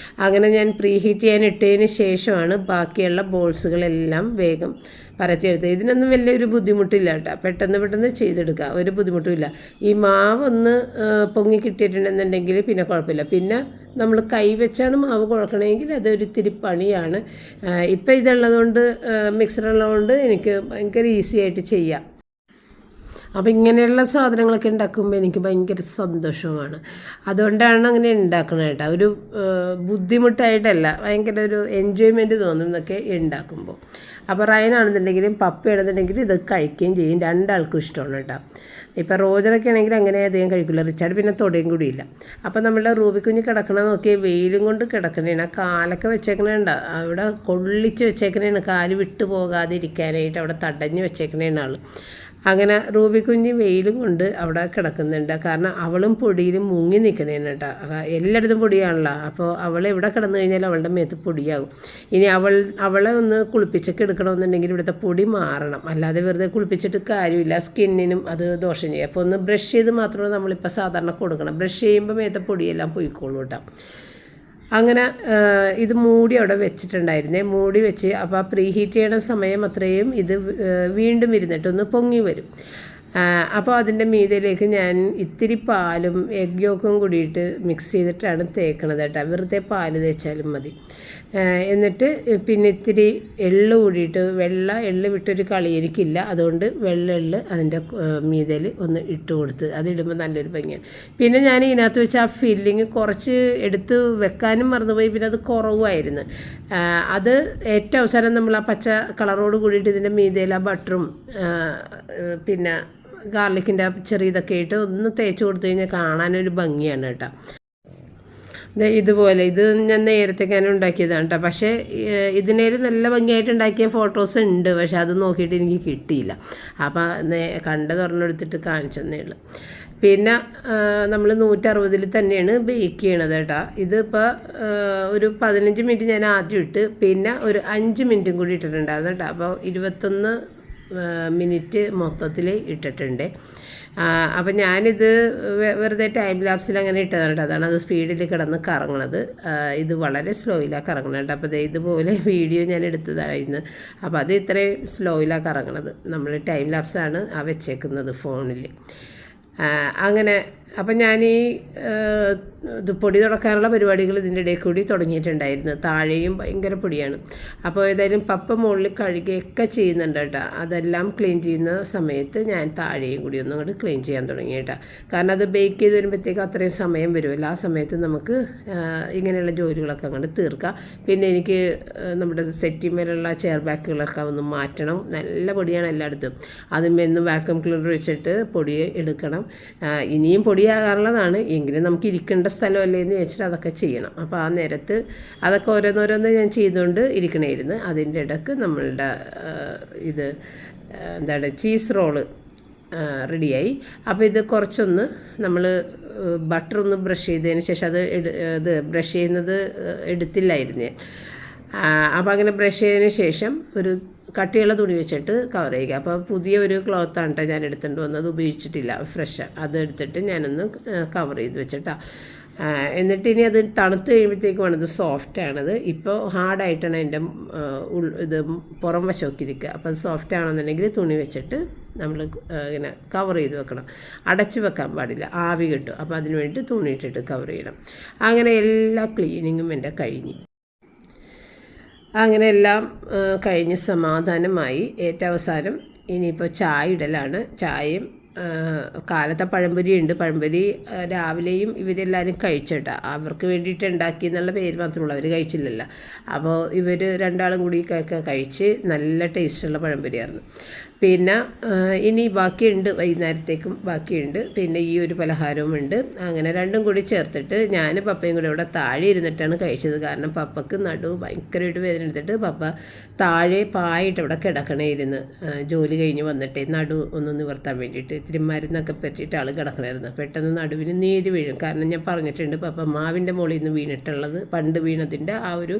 അങ്ങനെ ഞാൻ പ്രീ ഹീറ്റ് ചെയ്യാൻ ഇട്ടതിന് ശേഷമാണ് ബാക്കിയുള്ള ബോൾസുകളെല്ലാം വേഗം പരത്തിയെടുത്തത്. ഇതിനൊന്നും വലിയൊരു ബുദ്ധിമുട്ടില്ല കേട്ടോ, പെട്ടെന്ന് ചെയ്തെടുക്കുക, ഒരു ബുദ്ധിമുട്ടുമില്ല. ഈ മാവ് ഒന്ന് പൊങ്ങി കിട്ടിയിട്ടുണ്ടെന്നുണ്ടെങ്കിൽ പിന്നെ കുഴപ്പമില്ല. പിന്നെ നമ്മൾ കൈ വെച്ചാണ് മാവ് കുഴക്കണമെങ്കിൽ അതൊരിത്തിരി പണിയാണ്. ഇപ്പം ഇതുള്ളതുകൊണ്ട് മിക്സറുള്ളതുകൊണ്ട് എനിക്ക് ഭയങ്കര ഈസി ആയിട്ട് ചെയ്യാം. അപ്പോൾ ഇങ്ങനെയുള്ള സാധനങ്ങളൊക്കെ ഉണ്ടാക്കുമ്പോൾ എനിക്ക് ഭയങ്കര സന്തോഷമാണ്. അതുകൊണ്ടാണ് അങ്ങനെ ഉണ്ടാക്കുന്നത് കേട്ടോ. ഒരു ബുദ്ധിമുട്ടായിട്ടല്ല, ഭയങ്കര ഒരു എൻജോയ്മെൻറ്റ് തോന്നുന്നതൊക്കെ ഉണ്ടാക്കുമ്പോൾ. അപ്പോൾ റയനാണെന്നുണ്ടെങ്കിലും പപ്പയാണെന്നുണ്ടെങ്കിലും ഇത് കഴിക്കുകയും ചെയ്യും, രണ്ടാൾക്കും ഇഷ്ടമാണ് കേട്ടോ. ഇപ്പോൾ റോജറൊക്കെ ആണെങ്കിൽ അങ്ങനെ അധികം കഴിക്കില്ല, റിച്ചാർഡ് പിന്നെ തൊടയും കൂടിയില്ല. അപ്പോൾ നമ്മളുടെ റൂബിക്കുഞ്ഞ് കിടക്കണ നോക്കി വെയിലും കൊണ്ട് കിടക്കണേണ്. ആ കാലൊക്കെ വെച്ചേക്കണേണ്ട, അവിടെ കൊള്ളിച്ച് വെച്ചേക്കണേണ്, കാല് വിട്ടു പോകാതെ ഇരിക്കാനായിട്ട് അവിടെ തടഞ്ഞ് വെച്ചേക്കണേണ് ആൾ. അങ്ങനെ റൂബി കുഞ്ഞ് വെയിലും കൊണ്ട് അവിടെ കിടക്കുന്നുണ്ട്. കാരണം അവളും പൊടിയിൽ മുങ്ങി നിൽക്കണേന് കേട്ടോ. എല്ലായിടത്തും പൊടിയാണല്ലോ. അപ്പോൾ അവൾ എവിടെ കിടന്നു കഴിഞ്ഞാൽ അവളുടെ മേത്ത് പൊടിയാകും. ഇനി അവളെ ഒന്ന് കുളിപ്പിച്ചൊക്കെ എടുക്കണമെന്നുണ്ടെങ്കിൽ ഇവിടുത്തെ പൊടി മാറണം. അല്ലാതെ വെറുതെ കുളിപ്പിച്ചിട്ട് കാര്യമില്ല, സ്കിന്നിനും അത് ദോഷം ചെയ്യും. അപ്പോൾ ഒന്ന് ബ്രഷ് ചെയ്ത് മാത്രമേ നമ്മളിപ്പോൾ സാധാരണ കൊടുക്കണം. ബ്രഷ് ചെയ്യുമ്പോൾ മേത്തെ പൊടിയെല്ലാം പോയിക്കോളൂ കേട്ടോ. അങ്ങനെ ഇത് മൂടി അവിടെ വെച്ചിട്ടുണ്ടായിരുന്നേ. മൂടി വെച്ച് അപ്പോൾ പ്രീ ഹീറ്റ് ചെയ്യണ സമയം അത്രയും ഇത് വീണ്ടും ഇരുന്നിട്ടൊന്ന് പൊങ്ങി വരും. അപ്പോൾ അതിൻ്റെ മീതയിലേക്ക് ഞാൻ ഇത്തിരി പാലും എഗ് യോക്കും കൂടിയിട്ട് മിക്സ് ചെയ്തിട്ടാണ് തേക്കണത് കേട്ടോ. വെറുതെ പാല് തേച്ചാലും മതി. എന്നിട്ട് പിന്നെ ഇത്തിരി എള്ള് കൂടിയിട്ട്, വെള്ള എള്ള് വിട്ടൊരു കളി എനിക്കില്ല, അതുകൊണ്ട് വെള്ള എള്ള് അതിൻ്റെ മീതയിൽ ഒന്ന് ഇട്ട് കൊടുത്ത് അതിടുമ്പോൾ നല്ലൊരു ഭംഗിയാണ്. പിന്നെ ഞാൻ ഇതിനകത്ത് വെച്ച് ആ ഫില്ലിങ് കുറച്ച് എടുത്ത് വെക്കാനും മറന്നുപോയി. പിന്നെ അത് കുറവായിരുന്നു. അത് ഏറ്റവും അവസാനം നമ്മൾ ആ പച്ച കളറോട് കൂടിയിട്ട് ഇതിൻ്റെ മീതയിൽ ആ ബട്ടറും പിന്നെ ഗാർലിക്കിൻ്റെ ചെറിയ ഇതൊക്കെ ഇട്ട് ഒന്ന് തേച്ച് കൊടുത്തു കഴിഞ്ഞാൽ കാണാനൊരു ഭംഗിയാണ് കേട്ടോ. ഇതുപോലെ ഇത് ഞാൻ നേരത്തേക്കാണ് ഉണ്ടാക്കിയതാണ് കേട്ടോ. പക്ഷേ ഇതിനേലും നല്ല ഭംഗിയായിട്ട് ഉണ്ടാക്കിയ ഫോട്ടോസ് ഉണ്ട്. പക്ഷേ അത് നോക്കിയിട്ട് എനിക്ക് കിട്ടിയില്ല. അപ്പോൾ കണ്ടതൊരെണ്ണെടുത്തിട്ട് കാണിച്ചെന്നേ ഉള്ളൂ. പിന്നെ നമ്മൾ 160 തന്നെയാണ് ബേക്ക് ചെയ്യണത് കേട്ടോ. ഇതിപ്പോൾ ഒരു 15 മിനിറ്റ് ഞാൻ ആദ്യം ഇട്ട്, പിന്നെ ഒരു 5 മിനിറ്റും കൂടി ഇട്ടിട്ടുണ്ടായിരുന്നു കേട്ടോ. അപ്പോൾ 21 മിനിറ്റ് മൊത്തത്തിൽ ഇട്ടിട്ടുണ്ട്. അപ്പം ഞാനിത് വെറുതെ ടൈം ലാപ്സിൽ അങ്ങനെ ഇട്ടതാണ് കേട്ടോ. അതാണ് അത് സ്പീഡിൽ കിടന്ന് കറങ്ങണത്. ഇത് വളരെ സ്ലോയിലാണ് കറങ്ങണത് കേട്ടോ. അപ്പോൾ ഇതുപോലെ വീഡിയോ ഞാൻ എടുത്തതായിരുന്നു. അപ്പോൾ അത് ഇത്രയും സ്ലോയിലാണ് കറങ്ങണത്. നമ്മൾ ടൈം ലാപ്സാണ് വെച്ചേക്കുന്നത് ഫോണിൽ. അങ്ങനെ അപ്പം ഞാൻ ഇത് പൊടി തുടക്കാനുള്ള പരിപാടികൾ ഇതിൻ്റെ ഇടയിൽ കൂടി തുടങ്ങിയിട്ടുണ്ടായിരുന്നു. താഴെയും ഭയങ്കര പൊടിയാണ്. അപ്പോൾ ഏതായാലും പപ്പ മുകളിൽ കഴുകുകയൊക്കെ ചെയ്യുന്നുണ്ട് കേട്ടോ. അതെല്ലാം ക്ലീൻ ചെയ്യുന്ന സമയത്ത് ഞാൻ താഴെയും കൂടി ഒന്നും അങ്ങോട്ട് ക്ലീൻ ചെയ്യാൻ തുടങ്ങി കേട്ടോ. കാരണം അത് ബേക്ക് ചെയ്ത് വരുമ്പോഴത്തേക്ക് അത്രയും സമയം വരുമല്ലോ. ആ സമയത്ത് നമുക്ക് ഇങ്ങനെയുള്ള ജോലികളൊക്കെ അങ്ങോട്ട് തീർക്കാം. പിന്നെ എനിക്ക് നമ്മുടെ സെറ്റിമേലുള്ള ചെയർ ബാക്കുകളൊക്കെ ഒന്ന് മാറ്റണം. നല്ല പൊടിയാണ് എല്ലായിടത്തും. അതുമെന്നും വാക്യൂം ക്ലീനർ വെച്ചിട്ട് പൊടി എടുക്കണം. ഇനിയും പൊടിയാകാനുള്ളതാണ്. എങ്കിലും നമുക്ക് ഇരിക്കേണ്ട സ്ഥലമല്ലേ എന്ന് വെച്ചിട്ട് അതൊക്കെ ചെയ്യണം. അപ്പോൾ ആ നേരത്ത് അതൊക്കെ ഓരോന്നോരോന്ന് ഞാൻ ചെയ്തുകൊണ്ട് ഇരിക്കണമായിരുന്നു. അതിൻ്റെ ഇടയ്ക്ക് നമ്മളുടെ ഇത് എന്താണ് ചീസ് റോള് റെഡിയായി. അപ്പോൾ ഇത് കുറച്ചൊന്ന് നമ്മൾ ബട്ടറൊന്ന് ബ്രഷ് ചെയ്തതിന് ശേഷം ഇത് ബ്രഷ് ചെയ്യുന്നത് എടുത്തില്ലായിരുന്നു. അപ്പോൾ അങ്ങനെ ബ്രഷ് ചെയ്തതിന് ശേഷം ഒരു കട്ടിയുള്ള തുണി വെച്ചിട്ട് കവർ ചെയ്യുക. അപ്പോൾ പുതിയ ഒരു ക്ലോത്താണ് കേട്ടോ ഞാൻ എടുത്തുകൊണ്ട് വന്നത്, ഉപയോഗിച്ചിട്ടില്ല, ഫ്രഷ്. അത് എടുത്തിട്ട് ഞാനൊന്ന് കവർ ചെയ്ത് വെച്ചിട്ടാണ്. എന്നിട്ട് ഇനി അത് തണുത്ത് കഴിയുമ്പോഴത്തേക്കുമാണ് ഇത് സോഫ്റ്റാണത്. ഇപ്പോൾ ഹാർഡായിട്ടാണ് അതിൻ്റെ ഇത് പുറം വശമൊക്കെ ഇരിക്കുക. അപ്പോൾ അത് സോഫ്റ്റ് ആണെന്നുണ്ടെങ്കിൽ തുണി വെച്ചിട്ട് നമ്മൾ ഇങ്ങനെ കവർ ചെയ്ത് വെക്കണം. അടച്ച് വെക്കാൻ പാടില്ല, ആവി കിട്ടും. അപ്പോൾ അതിന് വേണ്ടി തുണി ഇട്ടിട്ട് കവർ ചെയ്യണം. അങ്ങനെ എല്ലാ ക്ലീനിങ്ങും എൻ്റെ കഴിഞ്ഞു. അങ്ങനെ എല്ലാം കഴിഞ്ഞ് സമാധാനമായി. ഏറ്റവും അവസാനം ഇനിയിപ്പോൾ ചായ ഇടലാണ്. ചായയും കാലത്തെ പഴംപൊരി ഉണ്ട്. പഴംപൊരി രാവിലെയും ഇവരെല്ലാവരും കഴിച്ചിട്ടാ. അവർക്ക് വേണ്ടിയിട്ട് ഉണ്ടാക്കി എന്നുള്ള പേര് മാത്രമേ ഉള്ളൂ, അവർ കഴിച്ചില്ലല്ലോ. അപ്പോൾ ഇവർ രണ്ടാളും കൂടി കഴിച്ച് നല്ല ടേസ്റ്റുള്ള പഴംപൊരിയായിരുന്നു. പിന്നെ ഇനി ബാക്കിയുണ്ട്, വൈകുന്നേരത്തേക്കും ബാക്കിയുണ്ട്. പിന്നെ ഈ ഒരു പലഹാരവും ഉണ്ട്. അങ്ങനെ രണ്ടും കൂടി ചേർത്തിട്ട് ഞാൻ പപ്പയും കൂടി ഇവിടെ താഴെ ഇരുന്നിട്ടാണ് കഴിച്ചത്. കാരണം പപ്പക്ക് നടു ഭയങ്കരമായിട്ട് വേദന എടുത്തിട്ട് പപ്പ താഴെ പായിട്ട് ഇവിടെ കിടക്കണമായിരുന്നു. ജോലി കഴിഞ്ഞ് വന്നിട്ടേ നടു ഒന്ന് നിവർത്താൻ വേണ്ടിയിട്ട് ഇത്തിരി മരുന്നൊക്കെ പറ്റിയിട്ട് ആൾ കിടക്കണമായിരുന്നു. പെട്ടെന്ന് നടുവിന് നീര് വീഴും. കാരണം ഞാൻ പറഞ്ഞിട്ടുണ്ട്, പപ്പ മാവിൻ്റെ മുകളിൽ നിന്ന് വീണിട്ടുള്ളത്, പണ്ട് വീണതിൻ്റെ ആ ഒരു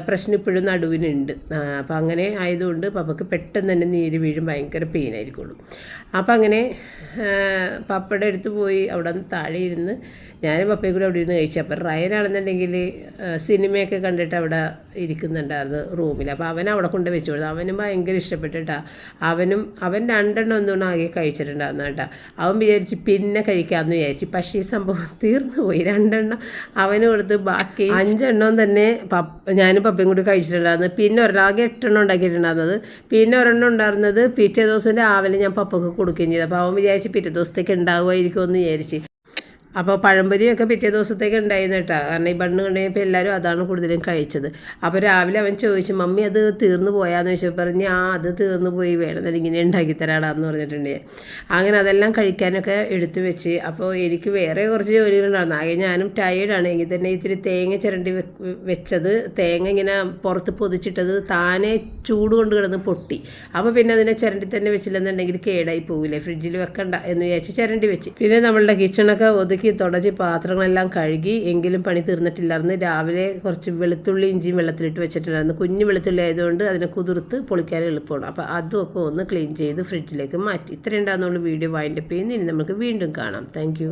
പ്രശ്നം ഇപ്പോഴും നടുവിനുണ്ട്. അപ്പം അങ്ങനെ ആയതുകൊണ്ട് പപ്പക്ക് പെട്ടെന്ന് തന്നെ നീര് വീഴും, ഭയങ്കര പെയിനായിരിക്കുള്ളൂ. അപ്പം അങ്ങനെ പപ്പയുടെ അടുത്ത് പോയി അവിടെ താഴെ ഇരുന്ന് ഞാനും പപ്പയും കൂടി അവിടെ ഇരുന്ന് കഴിച്ചു. അപ്പം റയനാണെന്നുണ്ടെങ്കിൽ സിനിമയൊക്കെ കണ്ടിട്ട് അവിടെ ഇരിക്കുന്നുണ്ടായിരുന്നു റൂമിൽ. അപ്പോൾ അവൻ അവിടെ കൊണ്ട് വെച്ചു കൊടുത്തു. അവനും ഭയങ്കര ഇഷ്ടപ്പെട്ടിട്ടാ. അവൻ 2 ഒന്നും ആകെ കഴിച്ചിട്ടുണ്ടായിരുന്നു കേട്ടോ. അവൻ വിചാരിച്ച് പിന്നെ കഴിക്കാമെന്ന് വിചാരിച്ചു. പക്ഷേ ഈ സംഭവം തീർന്നു പോയി. 2 അവന് കൊടുത്ത് ബാക്കി 5 തന്നെ ഞാനും പപ്പയും കൂടി കഴിച്ചിട്ടുണ്ടായിരുന്നു. പിന്നെ ആകെ 8 ഉണ്ടാക്കിയിട്ടുണ്ടായിരുന്നത്. പിന്നെ 1 ഉണ്ടായിരുന്നത് പിറ്റേ ദിവസം രാവിലെ ഞാൻ പപ്പക്ക് കൊടുക്കുകയും ചെയ്തു. അപ്പോൾ അവൻ വിചാരിച്ച് പിറ്റേ ദിവസത്തേക്ക് ഉണ്ടാകുമായിരിക്കുമെന്ന് വിചാരിച്ച്. അപ്പോൾ പഴംപൊരിയൊക്കെ പിറ്റേ ദിവസത്തേക്ക് ഉണ്ടായിരുന്നു കേട്ടോ. കാരണം ഈ ബണ്ണ് കണ്ടുകഴിഞ്ഞപ്പോൾ എല്ലാവരും അതാണ് കൂടുതലും കഴിച്ചത്. അപ്പോൾ രാവിലെ അവൻ ചോദിച്ചു, മമ്മി അത് തീർന്നു പോയാന്ന് ചോദിച്ചപ്പോൾ പറഞ്ഞ് അത് തീർന്നു പോയി, വേണമെന്നല്ല ഇങ്ങനെ ഉണ്ടാക്കി തരാടാന്ന് പറഞ്ഞിട്ടുണ്ട്. അങ്ങനെ അതെല്ലാം കഴിക്കാനൊക്കെ എടുത്തു വെച്ച്. അപ്പോൾ എനിക്ക് വേറെ കുറച്ച് ജോലികളുണ്ടായിരുന്നു. ആകെ ഞാനും ടയേർഡാണ്. എങ്കിൽ തന്നെ ഇത്തിരി തേങ്ങ ചിരണ്ടി വെച്ചത്, തേങ്ങ ഇങ്ങനെ പുറത്ത് പൊതിച്ചിട്ടത് താനെ ചൂട് കൊണ്ട് കിടന്ന് പൊട്ടി. അപ്പോൾ പിന്നെ അതിനെ ചിരണ്ടി തന്നെ വെച്ചില്ലെന്നുണ്ടെങ്കിൽ കേടായി പോകില്ലേ, ഫ്രിഡ്ജിൽ വെക്കണ്ട എന്ന് വിചാരിച്ച് ചിരണ്ടി വെച്ച്. പിന്നെ നമ്മളുടെ കിച്ചണൊക്കെ ഒതുക്കി തുടച്ച് പാത്രങ്ങളെല്ലാം കഴുകി. എങ്കിലും പണി തീർന്നിട്ടില്ലായിരുന്നു. രാവിലെ കുറച്ച് വെളുത്തുള്ളി ഇഞ്ചിയും വെള്ളത്തിലിട്ട് വെച്ചിട്ടുണ്ടായിരുന്നു. കുഞ്ഞു വെളുത്തുള്ളി ആയതുകൊണ്ട് അതിനെ കുതിർത്ത് പൊളിക്കാൻ എളുപ്പമാണ്. അപ്പോൾ അതുമൊക്കെ ഒന്ന് ക്ലീൻ ചെയ്ത് ഫ്രിഡ്ജിലേക്ക് മാറ്റി. ഇത്രയും ഉണ്ടാകുന്നുള്ള വീഡിയോ വൈൻഡപ്പ് ചെയ്യുന്നു. ഇനി നമുക്ക് വീണ്ടും കാണാം. താങ്ക്